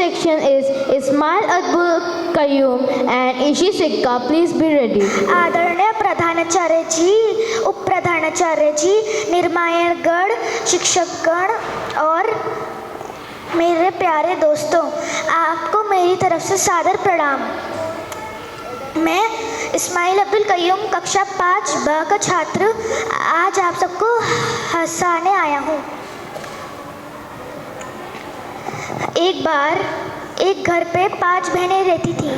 section is Ismail Abdul Qayyum and Ishi Sikka. Please be ready. आदरणीय प्रधानाचार्य जी, उप प्रधानाचार्य जी, निर्माणगण, शिक्षकगण और मेरे प्यारे दोस्तों, आपको मेरी तरफ से सादर प्रणाम। मैं इस्माइल अब्दुल कय्यूम कक्षा 5 ब का छात्र आज आप सबको हंसाने आया हूँ। एक बार एक घर पे 5 बहनें रहती थी।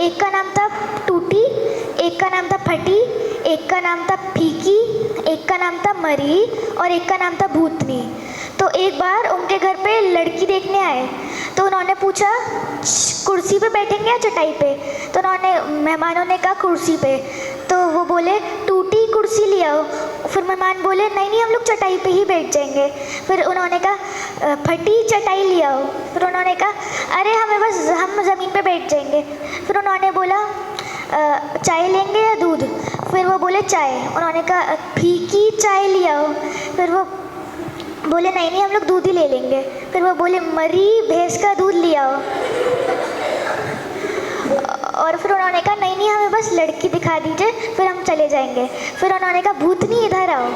एक का नाम था टूटी, एक का नाम था फटी, एक का नाम था फीकी, एक का नाम था मरी और एक का नाम था भूतनी। तो एक बार उनके घर पे लड़की देखने आए तो उन्होंने पूछा कुर्सी पे बैठेंगे या चटाई पे। तो मेहमानों ने कहा कुर्सी पे। तो वो बोले टूटी कुर्सी ले आओ। फिर मेहमान बोले नहीं नहीं हम लोग चटाई पे ही बैठ जाएंगे। फिर उन्होंने कहा फटी चटाई ले आओ। फिर उन्होंने कहा अरे हम ज़मीन पे बैठ जाएंगे। फिर उन्होंने बोला चाय लेंगे या दूध। फिर वो बोले चाय। उन्होंने कहा फीकी चाय ले आओ। फिर वो बोले नहीं नहीं हम लोग दूध ही ले लेंगे। फिर वो बोले मरी भैंस का दूध ले आओ। और फिर उन्होंने कहा नहीं नहीं हमें बस लड़की दिखा दीजिए फिर हम चले जाएंगे। फिर उन्होंने कहा भूतनी इधर आओ।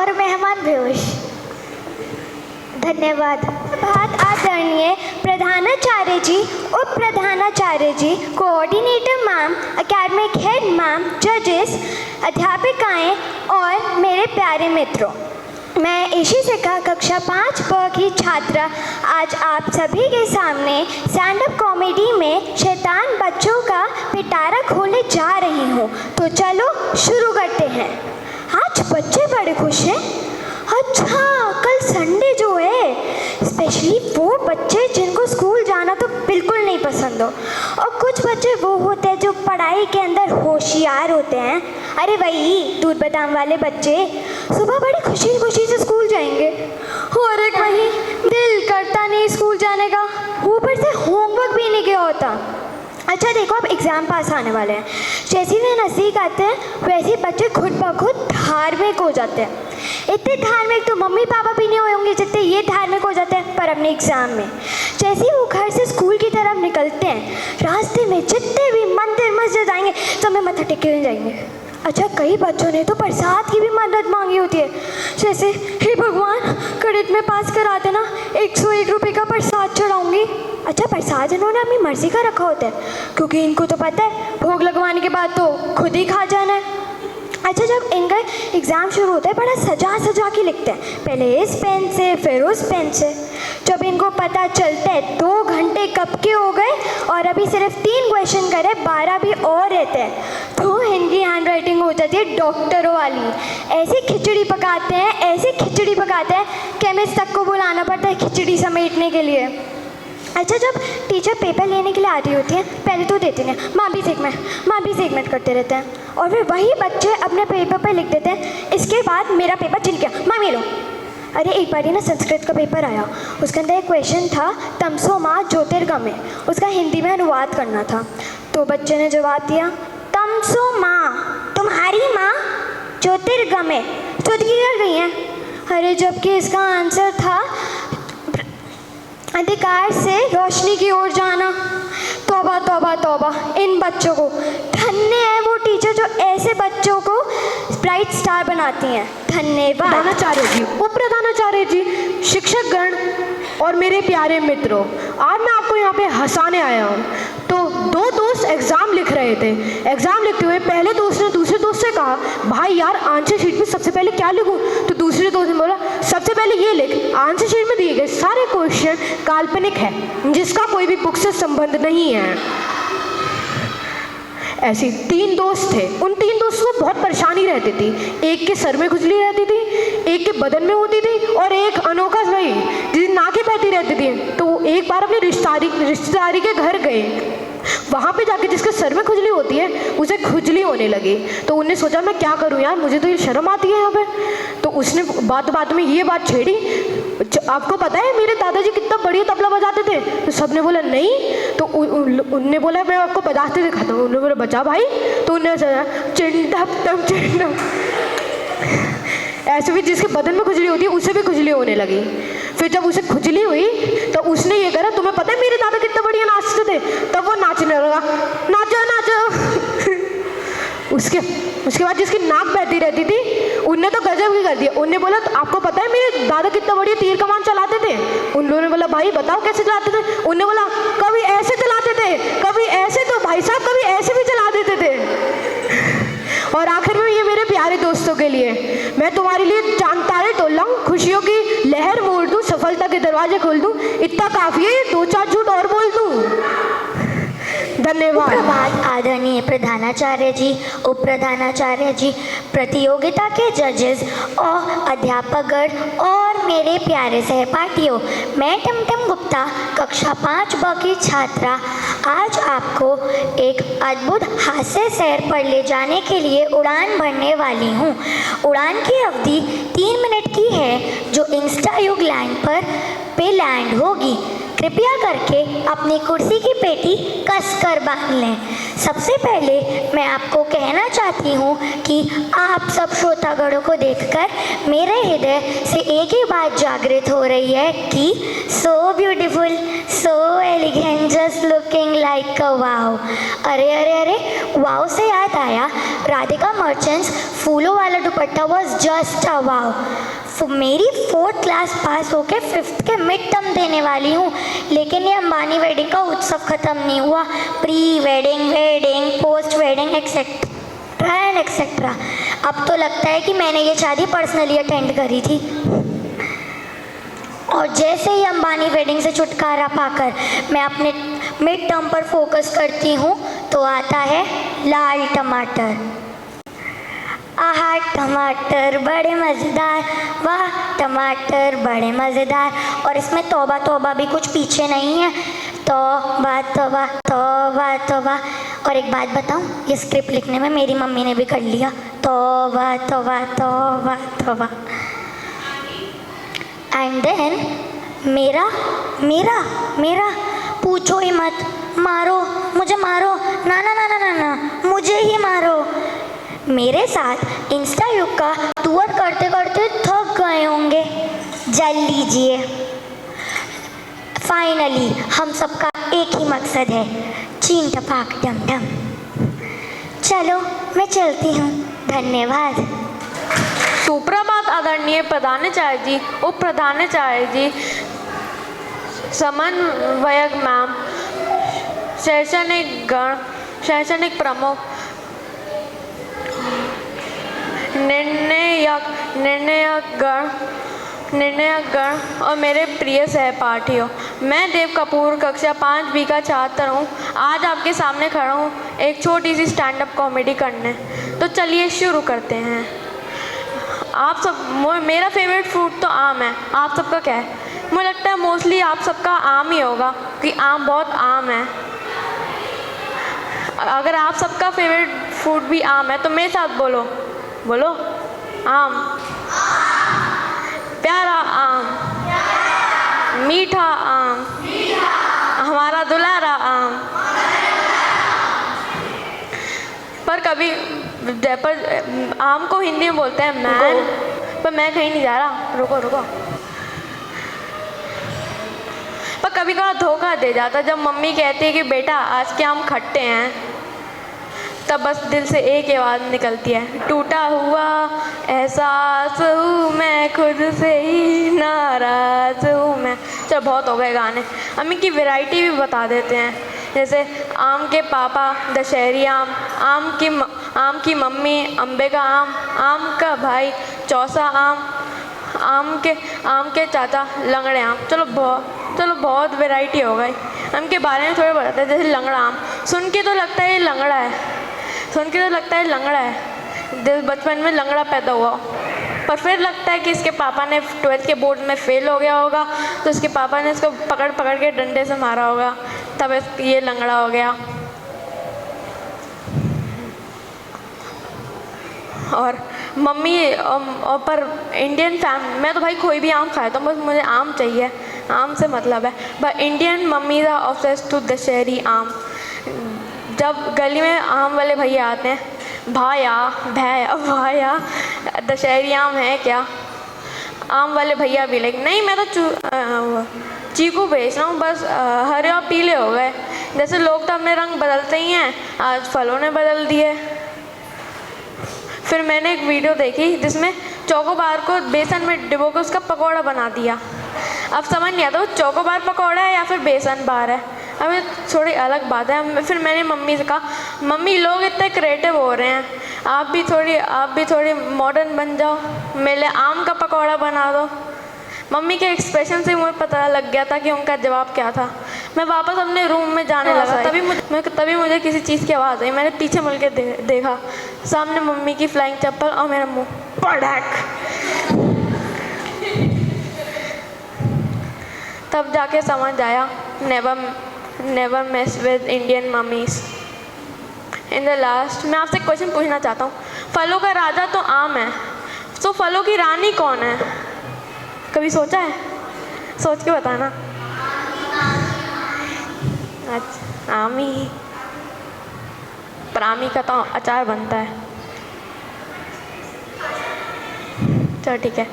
और मेहमान बेहोश। धन्यवाद। बात आदरणीय प्रधानाचार्य जी, उप प्रधानाचार्य जी, coordinator ma'am, academic head ma'am, जजेस, अध्यापिकाएं और मेरे प्यारे मित्रों, मैं इशी सिक्का कक्षा 5 ब की छात्रा आज आप सभी के सामने स्टैंड अप कॉमेडी में शैतान बच्चों का पिटारा खोलने जा रही हूँ। तो चलो शुरू करते हैं। आज बच्चे बड़े खुश हैं। अच्छा, कल संडे जो है, स्पेशली वो बच्चे जिनको स्कूल जाना तो बिल्कुल नहीं पसंद हो, और कुछ बच्चे वो होते हैं जो पढ़ाई के अंदर होशियार होते हैं। अरे वही दूध बादाम वाले बच्चे सुबह बड़ी खुशी खुशी से स्कूल जाएंगे और एक वही दिल करता नहीं स्कूल जाने का, ऊपर से होमवर्क भी नहीं किया होता। अच्छा देखो, अब एग्ज़ाम पास आने वाले हैं। जैसे ही नज़दीक आते हैं वैसे बच्चे खुद ब खुद धार्मिक हो जाते हैं। इतने धार्मिक तो मम्मी पापा भी नहीं हुए होंगे जितने ये धार्मिक हो जाते हैं पर अपने एग्ज़ाम में। जैसे ही वो घर से स्कूल की तरफ निकलते हैं, रास्ते में जितने भी मंदिर मस्जिद आएंगे सब में मत्था टेकने जाएंगे। अच्छा, कई बच्चों ने तो प्रसाद की भी मदद मांगी होती है, जैसे हे भगवान क्रेडिट में पास करा देना, 101 रुपये का प्रसाद चढ़ाऊँगी। अच्छा, प्रसाद इन्होंने अपनी मर्ज़ी का रखा होता है क्योंकि इनको तो पता है भोग लगवाने के बाद तो खुद ही खा जाना है। अच्छा, जब इनका एग्ज़ाम शुरू होता है बड़ा सजा सजा के लिखते हैं, पहले इस पेन से फिर उस पेन से। जब इनको पता चलता है 2 घंटे कब के हो गए और अभी सिर्फ 3 क्वेश्चन करे, 12 भी और रहते हैं, तो इनकी हैंड राइटिंग हो जाती है डॉक्टरों वाली। ऐसे खिचड़ी पकाते हैं, ऐसे खिचड़ी पकाते हैं, केमिस्ट तक को बुलाना पड़ता है खिचड़ी समेटने के लिए। अच्छा, जब टीचर पेपर लेने के लिए आ रही होती है पहले तो देते हैं माँ भी एक मिनट करते रहते हैं, और फिर वही बच्चे अपने पेपर पर लिख देते हैं इसके बाद मेरा पेपर चिल गया माँ लो। अरे एक बार ही ना संस्कृत का पेपर आया, उसके अंदर एक क्वेश्चन था तमसो माँ ज्योतिर्गमय, उसका हिंदी में अनुवाद करना था। तो बच्चे ने जवाब दिया तमसो माँ तुम्हारी माँ ज्योतिर्गमय, ज्योति कर गई हैं। अरे जबकि इसका आंसर था अधिकार से रोशनी की ओर जाना। तौबा तौबा तौबा, इन बच्चों को धन्य है वो टीचर जो ऐसे बच्चों को ब्राइट स्टार बनाती हैं। धन्यवाद। प्रधानाचार्य जी, उप प्रधानाचार्य जी, शिक्षकगण और मेरे प्यारे मित्रों, आज मैं आपको यहाँ पे हंसाने आया हूँ। तो 2 दोस्त एग्ज़ाम लिख रहे थे। एग्ज़ाम लिखते हुए पहले दोस्त ने दूसरे दोस्त से कहा भाई यार आंसर शीट में सबसे पहले क्या लिखूँ। तो दूसरे दोस्त ने बोला सबसे पहले ये लिख, आंसर शीट में दिए गए सारे क्वेश्चन काल्पनिक है जिसका कोई भी बुक से संबंध नहीं है। ऐसे 3 दोस्त थे, उन 3 दोस्तों को बहुत परेशानी रहती थी। एक के सर में खुजली रहती थी, एक के बदन में होती थी और एक अनोखा भाई जिसकी नाकें बहती रहती थी। तो वो एक बार अपने रिश्तेदारी के घर गए, वहाँ पे जाके जिसके सर में खुजली होती है उसे खुजली होने लगी। तो उन्हें सोचा मैं क्या करूँ यार, मुझे तो ये शर्म आती है यहाँ पे। तो उसने बात में ये बात छेड़ी, आपको पता है मेरे दादाजी कितना बढ़िया तबला बजाते थे। तो सबने बोला नहीं। तो उनने बोला मैं आपको बजाते दिखाता हूँ। उन्होंने बोला बजा भाई। तो उन्हें चिंटप ऐसे भी जिसके बदन में खुजली होती है उसे भी खुजली होने लगी। फिर जब उसे खुजली हुई तो उसने ये करा, तुम्हें पता है मेरे दादा कितने बढ़िया नाचते थे, तब वो नाचने लगा, नाचो नाचो। उसके बाद जिसकी नाक बहती रहती थी उनने तो गजब ही कर दिया। उनने बोला तो आपको पता है मेरे दादा कितना बढ़िया तीर कमान चलाते थे। उन लोगों ने बोला भाई बताओ कैसे चलाते थे। उनने बोला कभी ऐसे चलाते थे, कभी ऐसे, तो भाई साहब कभी ऐसे भी चला देते थे। और आखिर में ये मेरे प्यारे दोस्तों के लिए मैं तुम्हारे लिए चांद तारे तोल रहा हूँ, खुशियों की लहर मोड़ दूँ, सफलता के दरवाजे खोल दूँ, इतना काफ़ी है, 2-4 झूठ और बोल दूँ। धन्यवाद। सुप्रभात आदरणीय प्रधानाचार्य जी, उप प्रधानाचार्य जी, प्रतियोगिता के जजेस और अध्यापकगण और मेरे प्यारे सहपाठियों, मैं टमटम गुप्ता कक्षा 5 ब की छात्रा आज आपको एक अद्भुत हास्य सैर पर ले जाने के लिए उड़ान भरने वाली हूँ। उड़ान की अवधि 3 मिनट की है जो इंस्टा युग लैंड पे लैंड होगी। कृपया करके अपनी कुर्सी की पेटी कसकर बांध लें। सबसे पहले मैं आपको कहना चाहती हूँ कि आप सब श्रोतागणों को देखकर मेरे हृदय से एक ही बात जागृत हो रही है कि so beautiful, so elegant, just looking like a wow. अरे अरे अरे, वाव से याद आया, राधिका मर्चेंट्स फूलों वाला दुपट्टा वॉज जस्ट अ वाव। मेरी 4th क्लास पास होके 5th के मिड टर्म देने वाली हूँ, लेकिन ये अंबानी वेडिंग का उत्सव ख़त्म नहीं हुआ। Pre wedding, wedding, post wedding, etcetera and etcetera. अब तो लगता है कि मैंने ये शादी पर्सनली अटेंड करी थी। और जैसे ही अंबानी वेडिंग से छुटकारा पाकर मैं अपने मिड टर्म पर फोकस करती हूँ तो आता है लाल टमाटर। आहा टमाटर बड़े मज़ेदार, वाह टमाटर बड़े मज़ेदार। और इसमें तौबा तौबा भी कुछ पीछे नहीं है, तौबा तौबा तौबा तौबा। और एक बात बताऊं, ये स्क्रिप्ट लिखने में मेरी मम्मी ने भी कर लिया, तौबा तौबा तौबा तौबा। एंड देन मेरा मेरा मेरा पूछो ही मत, मारो मुझे, मारो, ना ना ना ना ना ना, मुझे ही मारो। मेरे साथ इंस्टा युग का टूर करते करते थक गए होंगे, जल लीजिए। फाइनली हम सबका एक ही मकसद है, चीन टपाक डम डम। चलो मैं चलती हूँ, धन्यवाद। सुप्रभात आदरणीय प्रधानाचार्य जी, उप प्रधानाचार्य जी, समन्वयक मैम, शैक्षणिक गण, शैक्षणिक प्रमुख, निर्णयक गण और मेरे प्रिय सहपाठियों, मैं देव कपूर कक्षा 5B का छात्र हूँ। आज आपके सामने खड़ा हूँ एक छोटी सी स्टैंड अप कॉमेडी करने। तो चलिए शुरू करते हैं। आप सब, मेरा फेवरेट फ्रूट तो आम है। आप सबका क्या है? मुझे लगता है मोस्टली आप सबका आम ही होगा, कि आम बहुत आम है। अगर आप सबका फेवरेट फ्रूट भी आम है तो मेरे साथ बोलो, बोलो आम, प्यारा आम, मीठा आम, हमारा दुलारा आम। पर कभी पर आम को हिंदी में बोलते हैं मैन, पर मैं कहीं नहीं जा रहा, रुको रुको। पर कभी कभार धोखा दे जाता जब मम्मी कहती है कि बेटा आज के आम खट्टे हैं, तब बस दिल से एक ही आवाज़ निकलती है, टूटा हुआ एहसास हूँ मैं, खुद से ही नाराज़ हूँ मैं। चलो बहुत हो गए गाने, हम इनकी वैरायटी भी बता देते हैं। जैसे आम के पापा दशहरी आम, आम की मम्मी अम्बे का आम का भाई चौसा आम के चाचा लंगड़े आम। चलो बहुत वैरायटी हो गई। आम के बारे में थोड़े बताते हैं। जैसे लंगड़ा आम, सुन के तो लगता है ये लंगड़ा है, दिल बचपन में लंगड़ा पैदा हुआ, पर फिर लगता है कि इसके पापा ने 12th के बोर्ड में फेल हो गया होगा, तो इसके पापा ने इसको पकड़ के डंडे से मारा होगा, तब ये लंगड़ा हो गया। और मम्मी और पर इंडियन मैं तो भाई कोई भी आम खाता हूँ, बस मुझे आम चाहिए, आम से मतलब है। But Indian mummies are obsessed to Dasheri aam. जब गली में आम वाले भैया आते हैं, भाया दशहरी आम है क्या? आम वाले भैया भी लाइक नहीं मैं तो चीकू बेच रहा हूँ, बस हरे और पीले हो गए। जैसे लोग तो अपने रंग बदलते ही हैं, आज फलों ने बदल दिए। फिर मैंने एक वीडियो देखी जिसमें चोकोबार को बेसन में डिबो के उसका पकौड़ा बना दिया। अब समझ नहीं आता वो चोकोबार पकौड़ा है या फिर बेसन बार है। अब ये थोड़ी अलग बात है। फिर मैंने मम्मी से कहा, मम्मी लोग इतने क्रिएटिव हो रहे हैं, आप भी थोड़ी मॉडर्न बन जाओ, मेरे लिए आम का पकौड़ा बना दो। मम्मी के एक्सप्रेशन से मुझे पता लग गया था कि उनका जवाब क्या था। मैं वापस अपने रूम में जाने लगा, तभी मुझे किसी चीज़ की आवाज़ आई। मैंने पीछे मुड़ के देखा, सामने मम्मी की फ्लाइंग चप्पल और मेरा मुंह पड़क। तब जाके समझ आया, never mess with Indian mummies. In the last मैं आपसे क्वेश्चन पूछना चाहता हूँ, फलों का राजा तो आम है, तो फलों की रानी कौन है? कभी सोचा है? सोच के बताना। अच्छा, आम ही, पर आमी का तो अचार बनता है। चलो ठीक है,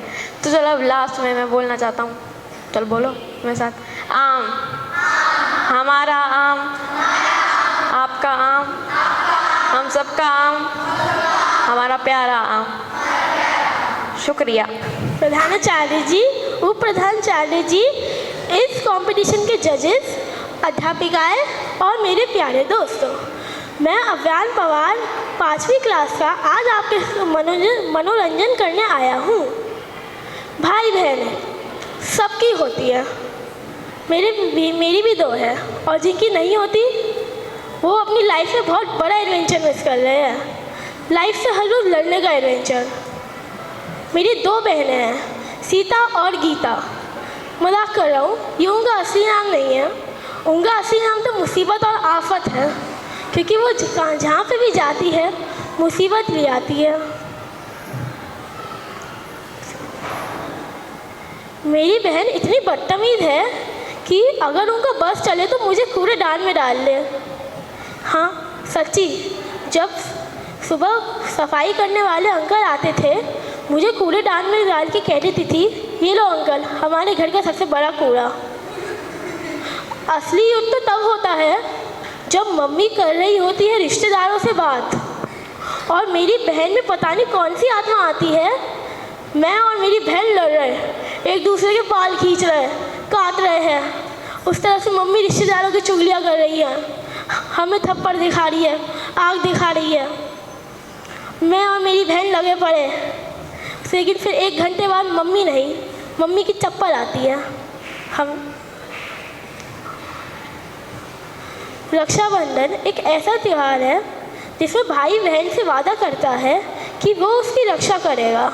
तो चलो अब लास्ट में मैं बोलना चाहता हूँ, चल बोलो मेरे साथ। आम, हमारा आम, आपका आम, हम सबका आम, हमारा प्यारा आम। शुक्रिया। प्रधानाचार्य जी, उप प्रधानाचार्य जी, इस कंपटीशन के जजेस, अध्यापिकाएं और मेरे प्यारे दोस्तों, मैं अव्यान पवार 5वीं क्लास का आज आपके मनोरंजन करने आया हूँ। भाई बहनें सबकी होती है, मेरी भी 2 है, और जिनकी नहीं होती वो अपनी लाइफ में बहुत बड़ा एडवेंचर मिस कर रहे हैं। लाइफ से हर रोज़ लड़ने का एडवेंचर। मेरी 2 बहनें हैं, सीता और गीता। मजाक कर रहा हूँ, ये उनका असली नाम नहीं है, उनका असली नाम तो मुसीबत और आफत है, क्योंकि वो जहाँ पे भी जाती है मुसीबत ले आती है। मेरी बहन इतनी बदतमीज़ है कि अगर उनका बस चले तो मुझे कूड़ेदान में डाल ले। हाँ सच्ची, जब सुबह सफाई करने वाले अंकल आते थे, मुझे कूड़ेदान में डाल के कह देती थी, ये लो अंकल, हमारे घर का सबसे बड़ा कूड़ा। असली युद्ध तो तब होता है जब मम्मी कर रही होती है रिश्तेदारों से बात, और मेरी बहन में पता नहीं कौन सी आत्मा आती है। मैं और मेरी बहन लड़ रहे हैं, एक दूसरे के बाल खींच रहे हैं, काट रहे हैं। उस तरह से मम्मी रिश्तेदारों की चुगलियाँ कर रही है, हमें थप्पड़ दिखा रही है, आग दिखा रही है। मैं और मेरी बहन लगे पड़े, लेकिन फिर 1 घंटे बाद मम्मी की चप्पल आती है। रक्षाबंधन एक ऐसा त्यौहार है जिसमें भाई बहन से वादा करता है कि वो उसकी रक्षा करेगा,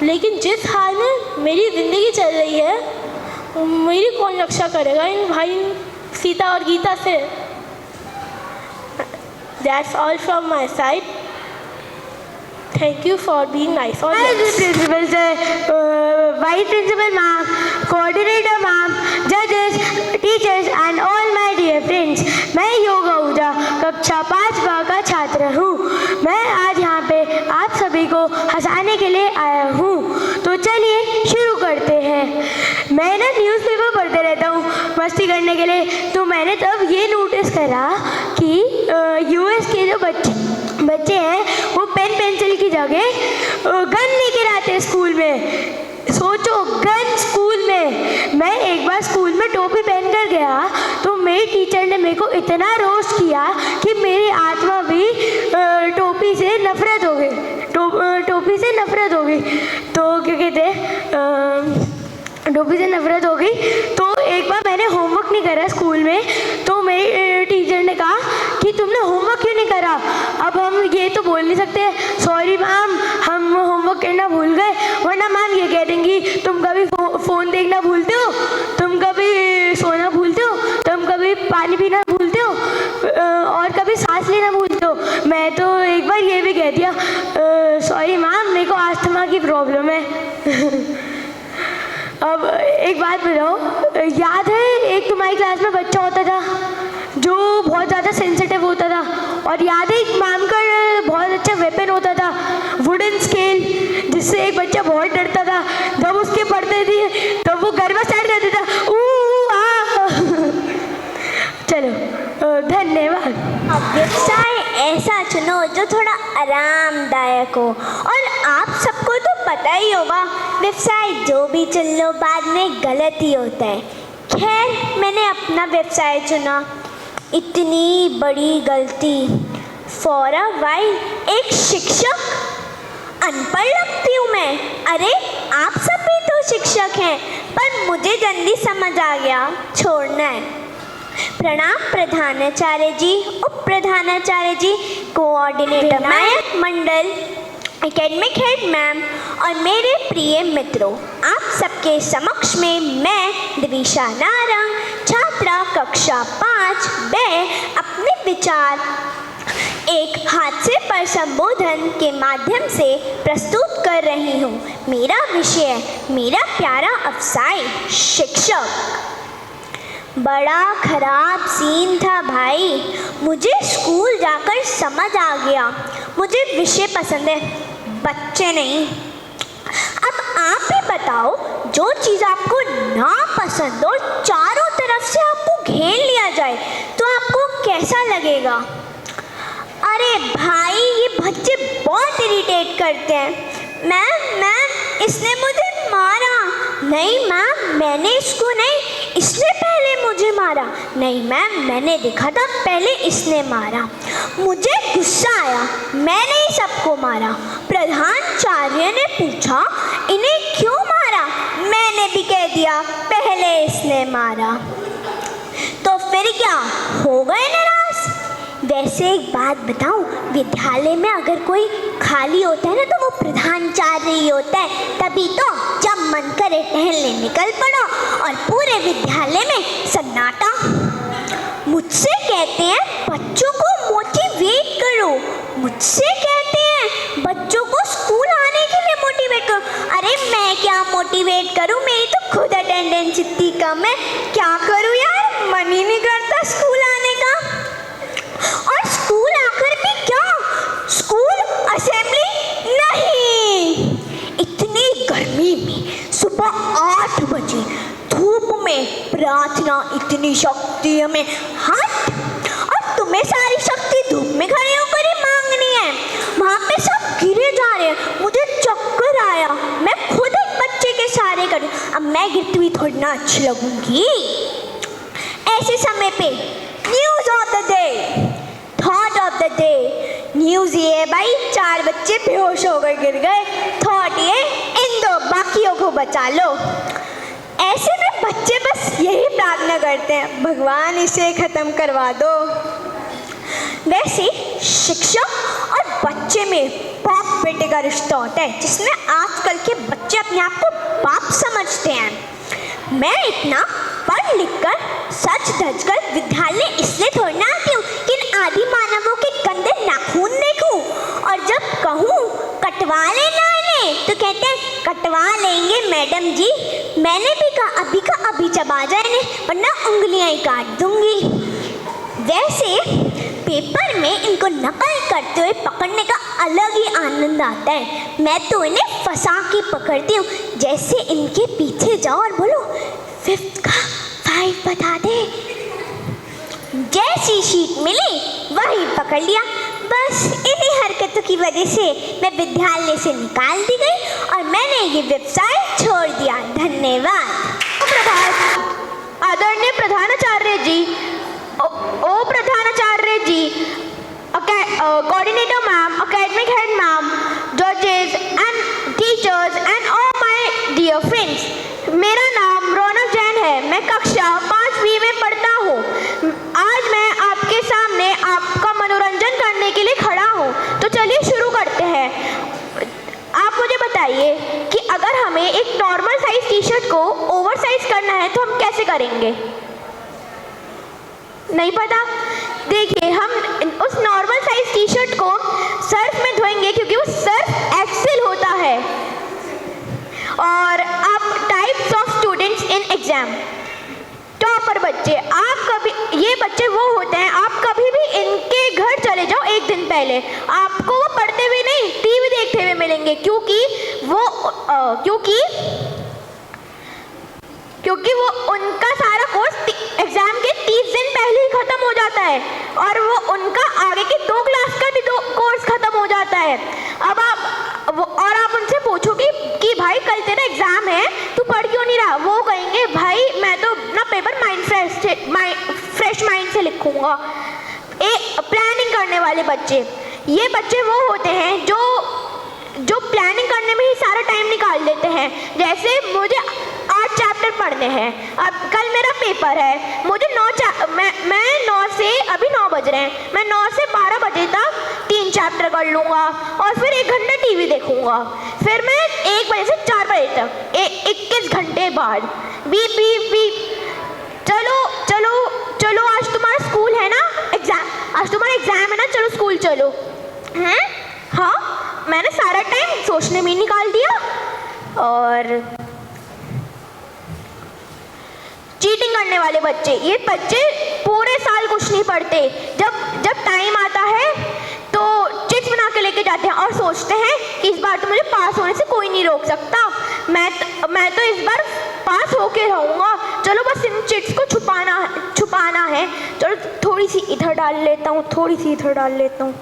लेकिन जिस हाल में मेरी ज़िंदगी चल रही है, मेरी कौन रक्षा करेगा इन भाई सीता और गीता से? That's all from my side. Thank you for being nice. Principal sir, Vice Principal ma'am, Coordinator ma'am, judges, teachers and all my dear friends. मैं योग आहूजा कक्षा 5 का छात्र हूँ। मैं आज यहाँ पे आप सभी को हंसाने के लिए आया हूँ, तो चलिए शुरू करते हैं। मैं ना न्यूज़पेपर पढ़ते रहता हूँ मस्ती करने के लिए, तो मैंने तब ये नोटिस करा कि यूएस के जो बच्चे हैं वो पेन पेंसिल की जगह गन लेकर आते हैं स्कूल में। सोचो, गन स्कूल में। मैं एक बार स्कूल में टोपी पहन कर गया तो मेरी टीचर ने मेरे को इतना रोस्ट किया कि मेरी आत्मा भी टोपी से नफरत हो गई। टोपी से नफरत हो गई, तो क्या कहते हैं, टोपी से नफरत हो गई। तो एक बार मैंने होमवर्क नहीं करा स्कूल में, तो मेरी टीचर ने कहा कि तुमने होमवर्क क्यों नहीं करा। अब हम ये तो बोल नहीं सकते सॉरी मैम हम होमवर्क करना भूल गए, वरना मैम ये कह देंगी तुम कभी फ़ोन देखना भूलते हो, तुम कभी सोना भूलते हो, तुम कभी पानी पीना भूलते हो, और कभी सांस लेना भूलते हो। मैं तो एक बार ये भी कह दिया सॉरी मैम मेरे को अस्थमा की प्रॉब्लम है। अब एक बात बताओ, याद है एक तुम्हारी क्लास में बच्चा होता था जो बहुत ज़्यादा सेंसिटिव होता था, और याद है एक मैम का बहुत अच्छा वेपन होता था वुडन स्केल, जिससे मुझसे एक बच्चा बहुत डरता था, जब उसके पढ़ते थे तो वो घर में सड़ जाता था, चलो धन्यवाद। अब व्यवसाय ऐसा चुनो जो थोड़ा आरामदायक हो, और आप सबको तो पता ही होगा व्यवसाय जो भी चुन लो बाद में गलत ही होता है। खैर मैंने अपना व्यवसाय चुना, इतनी बड़ी गलती। फॉर अ वाइल एक शिक्षक, अनपढ़ लगती हूँ मैं। अरे आप सब भी तो शिक्षक हैं, पर मुझे जल्दी समझ आ गया, छोड़ना है। प्रणाम प्रधानाचार्य जी, उप प्रधानाचार्य जी, कोऑर्डिनेटर मैम, मंडल, एकेडमिक हेड मैम और मेरे प्रिय मित्रों, आप सबके समक्ष में मैं दिविशा नारंग, छात्रा कक्षा 5 ब अपने विचार एक हादसे पर संबोधन के माध्यम से प्रस्तुत कर रही हूँ। मेरा विषय, मेरा प्यारा अफसाई शिक्षक। बड़ा खराब सीन था भाई, मुझे स्कूल जाकर समझ आ गया मुझे विषय पसंद है, बच्चे नहीं। अब आप ही बताओ, जो चीज़ आपको ना पसंद और चारों तरफ से आपको घेर लिया जाए तो आपको कैसा लगेगा? अरे भाई ये बच्चे बहुत इरिटेट करते हैं। मैम इसने मुझे मारा। नहीं मैम मैंने इसको नहीं, इसने पहले मुझे मारा। नहीं मैम मैंने देखा था पहले इसने मारा। मुझे गुस्सा आया, मैंने ही सबको मारा। प्रधानाचार्य ने पूछा इन्हें क्यों मारा? मैंने भी कह दिया पहले इसने मारा। तो फिर क्या हो गए नाराज? वैसे एक बात बताऊं, विद्यालय में अगर कोई खाली होता है ना तो वो प्रधानाचार्य ही होता है। तभी तो जब मन करे टहलने निकल पड़ो और पूरे विद्यालय में सन्नाटा। मुझसे कहते हैं बच्चों को मोटिवेट करो, मुझसे कहते हैं बच्चों को स्कूल आने के लिए मोटिवेट करो। अरे मैं क्या मोटिवेट करूं, मेरी तो खुद अटेंडेंस इतनी कम है, क्या करूं यार, मन ही नहीं करता स्कूल आने का। और स्कूल आकर भी क्या, स्कूल असेंबली नहीं। इतनी गर्मी में सुबह 8 बजे धूप में प्रार्थना, इतनी शक्ति हमें हट, और तुम्हें सारी शक्ति धूप में खड़े होकर ही मांगनी है। वहाँ पे सब गिरे जा रहे हैं, मुझे चक्कर आया। मैं खुद एक बच्चे के सहारे करूँ, अब मैं गिरती हुई थोड़ी ना अच्छी लगूंगी। ऐसे समय पे news of the day, thought of the day. News ये है भाई, 4 बच्चे बेहोश होकर गिर गए। थॉट ये, इन 2 बाकियों को बचा लो। ऐसे में बच्चे बस यही प्रार्थना करते हैं, भगवान इसे खत्म करवा दो। वैसे शिक्षक और बच्चे में बाप बेटे का रिश्ता होता है, जिसमें आजकल के बच्चे अपने आप को बाप समझते हैं। मैं इतना पढ़ लिख कर सच धज कर विद्यालय इसलिए थोड़ी ना आती हूँ कि इन आदि मानवों के गंदे नाखून देखूं, और जब कहूँ कटवा लेना इन्हें तो कहते हैं कटवा लेंगे मैडम जी। मैंने भी कहा अभी का अभी चबा जाए इन्हें, वरना उंगलियां ही काट दूंगी। वैसे पेपर में इनको नकल करते हुए पकड़ने का अलग ही आनंद आता है। मैं तो इन्हें फंसा के पकड़ती हूँ, जैसे इनके पीछे जाओ और बोलो 5 का 5 बता दे। जैसी शीट मिली वही पकड़ लिया। बस इन्हीं हरकतों की वजह से मैं विद्यालय से निकाल दी गई और मैंने ये व्यवसाय छोड़ दिया। धन्यवाद। आदरणीय प्रधानाचार्य जी, ओ प्रधानाचार्य जी, coordinator ma'am, academic head ma'am, जजेस and teachers and all my dear friends, मेरा नाम रौनक जैन है। मैं कक्षा 5वीं में पढ़ता हूँ। आज मैं आपके सामने आपका मनोरंजन करने के लिए खड़ा हूँ। तो चलिए शुरू करते हैं। आप मुझे बताइए कि अगर हमें एक नॉर्मल साइज टी शर्ट को ओवर साइज करना है तो हम कैसे करेंगे? नहीं पता? देखिए, हम उस नॉर्मल साइज टी शर्ट को सर्फ में धोएंगे, क्योंकि वो सर्फ एक्सेल होता है। और अब types of students in exam. Topper बच्चे, आप कभी, ये बच्चे वो होते हैं, आप कभी भी इनके घर चले जाओ एक दिन पहले, आपको वो पढ़ते हुए नहीं टीवी देखते हुए मिलेंगे, क्योंकि क्योंकि वो उनका सारा कोर्स एग्जाम के 30 दिन पहले ही खत्म हो जाता है और वो उनका आगे के 2 क्लास का भी कोर्स खत्म हो जाता है। अब आप उनसे पूछोगे कि भाई कल तेरा एग्जाम है, तू पढ़ क्यों नहीं रहा? वो कहेंगे भाई मैं तो अपना पेपर फ्रेश माइंड से लिखूंगा। प्लानिंग करने वाले बच्चे, ये बच्चे वो होते हैं जो प्लानिंग करने में ही सारा टाइम निकाल देते हैं। जैसे मुझे 8 चैप्टर पढ़ने हैं, अब कल मेरा पेपर है, मुझे मैं 9 से अभी 9 बज रहे हैं, मैं 9 से 12 बजे तक 3 चैप्टर कर लूँगा और फिर 1 घंटा टीवी देखूँगा। फिर मैं 1 बजे से 4 बजे तक 21 घंटे बाद बीप बीप बीप, चलो आज तुम्हारा स्कूल है ना, आज तुम्हारा एग्जाम है ना, चलो स्कूल चलो। हाँ, मैंने सारा टाइम सोचने में निकाल दिया। और चीटिंग करने वाले बच्चे, ये बच्चे पूरे साल कुछ नहीं पढ़ते, जब टाइम आता है तो चिट्स बना के लेके जाते हैं और सोचते हैं कि इस बार तो मुझे पास होने से कोई नहीं रोक सकता, मैं तो इस बार पास होके रहूँगा। चलो बस इन चिट्स को छुपाना है, चलो थोड़ी सी इधर डाल लेता हूँ, थोड़ी सी इधर डाल लेता हूँ,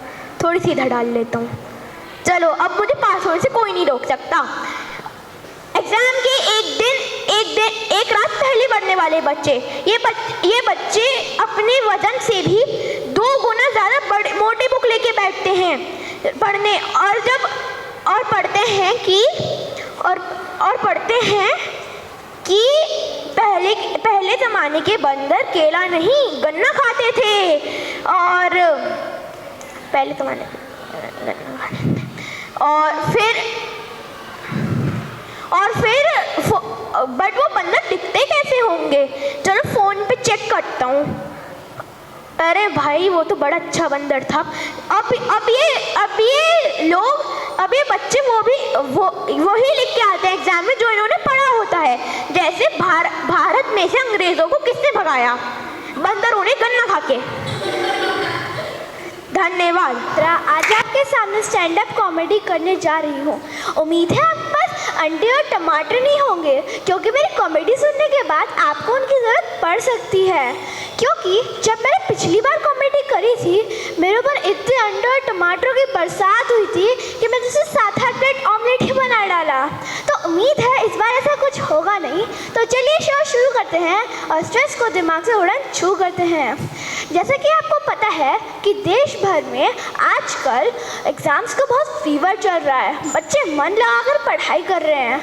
थोड़ी सी इधर डाल लेता हूँ, चलो अब मुझे पास होने से कोई नहीं रोक सकता। एग्जाम के एक रात पहले पढ़ने वाले बच्चे, ये बच्चे अपने वजन से भी 2 गुना ज़्यादा मोटे बुक लेके बैठते हैं पढ़ने, और पढ़ते हैं कि पहले ज़माने के बंदर केला नहीं गन्ना खाते थे, और पहले ज़माने और फिर बट वो बंदर दिखते कैसे होंगे? चलो फ़ोन पे चेक करता हूँ। अरे भाई वो तो बड़ा अच्छा बंदर था। अब ये बच्चे वही लिख के आते हैं एग्जाम में जो इन्होंने पढ़ा होता है। जैसे भारत में से अंग्रेज़ों को किसने भगाया? बंदरों ने गन्ना खा के। धन्यवाद। आज आपके सामने स्टैंड अप कॉमेडी करने जा रही हूँ। उम्मीद है आपके पास अंडे और टमाटर नहीं होंगे, क्योंकि मेरी कॉमेडी सुनने के बाद आपको उनकी ज़रूरत पड़ सकती है। क्योंकि जब मैंने पिछली बार कॉमेडी करी थी, मेरे ऊपर इतने अंडे और टमाटरों की बरसात हुई थी कि मैंने उसे 7-8 प्लेट ऑमलेट ही बना डाला। तो उम्मीद है इस बार ऐसा कुछ होगा नहीं। तो चलिए शो शुरू करते हैं और स्ट्रेस को दिमाग से उड़ान छू करते हैं। जैसा कि आपको पता है कि देश भर में आजकल एग्ज़ाम्स का बहुत फीवर चल रहा है, बच्चे मन लगाकर पढ़ाई कर रहे हैं।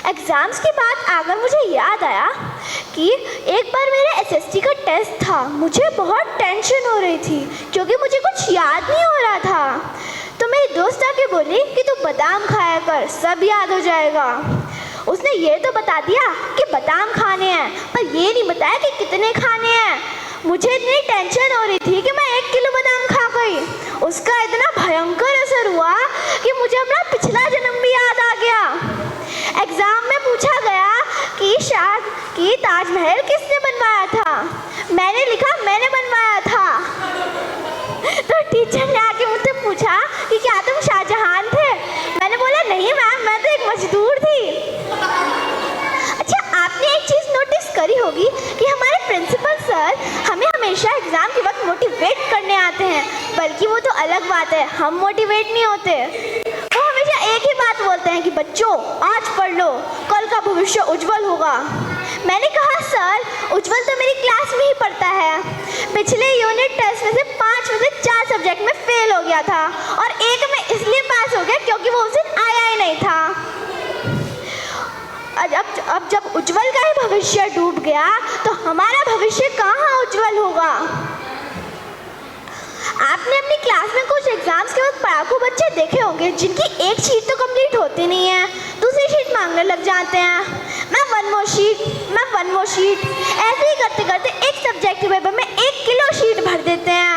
एग्ज़ाम्स की बात आकर मुझे याद आया कि एक बार मेरे एसएसटी का टेस्ट था। मुझे बहुत टेंशन हो रही थी क्योंकि मुझे कुछ याद नहीं हो रहा था। तो मेरी दोस्त आके बोली कि तू बादाम खाया कर, सब याद हो जाएगा। उसने ये तो बता दिया कि बादाम खाने हैं, पर ये नहीं बताया कि कितने खाने हैं। मुझे इतनी टेंशन हो रही थी कि मैं 1 किलो बादाम खा गई। उसका इतना भयंकर असर हुआ कि मुझे अपना पिछला जन्म भी याद आ गया। एग्ज़ाम में पूछा गया कि ताजमहल किसने बनवाया था? मैंने लिखा मैंने बनवाया था। तो टीचर ने आके मुझसे पूछा कि क्या तुम शाहजहां थे? मैंने बोला नहीं मैम, मैं तो एक मजदूर थी। अच्छा, आपने एक चीज़ नोटिस करी होगी कि हमारे प्रिंसिपल सर हमें हमेशा एग्ज़ाम के वक्त मोटिवेट करने आते हैं, बल्कि वो तो अलग बात है, हम मोटिवेट नहीं होते। वो हमेशा एक ही बात बोलते हैं कि बच्चों आज पढ़ लो, कल का भविष्य उज्जवल होगा। मैंने कहा सर, उज्जवल तो मेरी क्लास में ही पढ़ता है। पिछले यूनिट टेस्ट में से 5 में से 4 सब्जेक्ट में फेल हो गया था और 1 में इसलिए पास हो गया क्योंकि वो उस दिन आया ही नहीं था। अब जब उज्जवल का ही भविष्य डूब गया तो हमारा भविष्य कहाँ उज्जवल होगा? आपने अपनी क्लास में कुछ एग्जाम्स के वक्त पढ़ाकू बच्चे देखे होंगे जिनकी एक शीट तो कंप्लीट होती नहीं है, दूसरी शीट मांगने लग जाते हैं। मैं वन मोर शीट ऐसे ही करते करते एक सब्जेक्ट के पेपर में 1 किलो शीट भर देते हैं।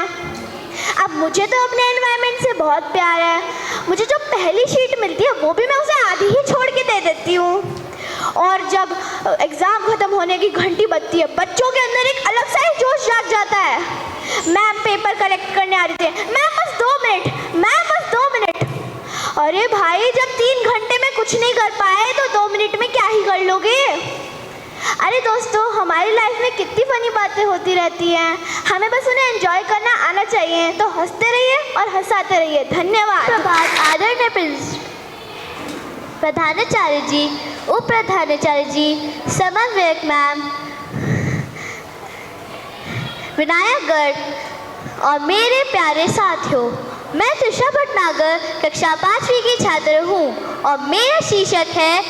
अब मुझे तो अपने एनवायरनमेंट से बहुत प्यार है, मुझे जो पहली शीट मिलती है वो भी मैं उसे आधी ही छोड़ के दे देती हूँ। और जब एग्ज़ाम ख़त्म होने की घंटी बजती है, बच्चों के अंदर एक अलग सा ही जोश जाग जाता है। मैम पेपर कलेक्ट करने आ रही थी, मैम बस 2 मिनट, मैम बस 2 मिनट। अरे भाई, जब 3 घंटे में में कुछ नहीं कर पाए तो 2 मिनट में क्या ही कर लोगे। अरे दोस्तों, हमारी लाइफ में कितनी फनी बातें होती रहती हैं, हमें बस उन्हें एंजॉय करना आना चाहिए। तो हंसते रहिए और हंसाते रहिए। धन्यवाद। आदरणीय प्रधानाचार्य जी, उप प्रधानाचार्य जी, समन्वयक मैम, विनायक गर्ग और मेरे प्यारे साथियों, मैं त्रिशा भटनागर कक्षा 5वीं की छात्र हूँ और मेरा शीर्षक है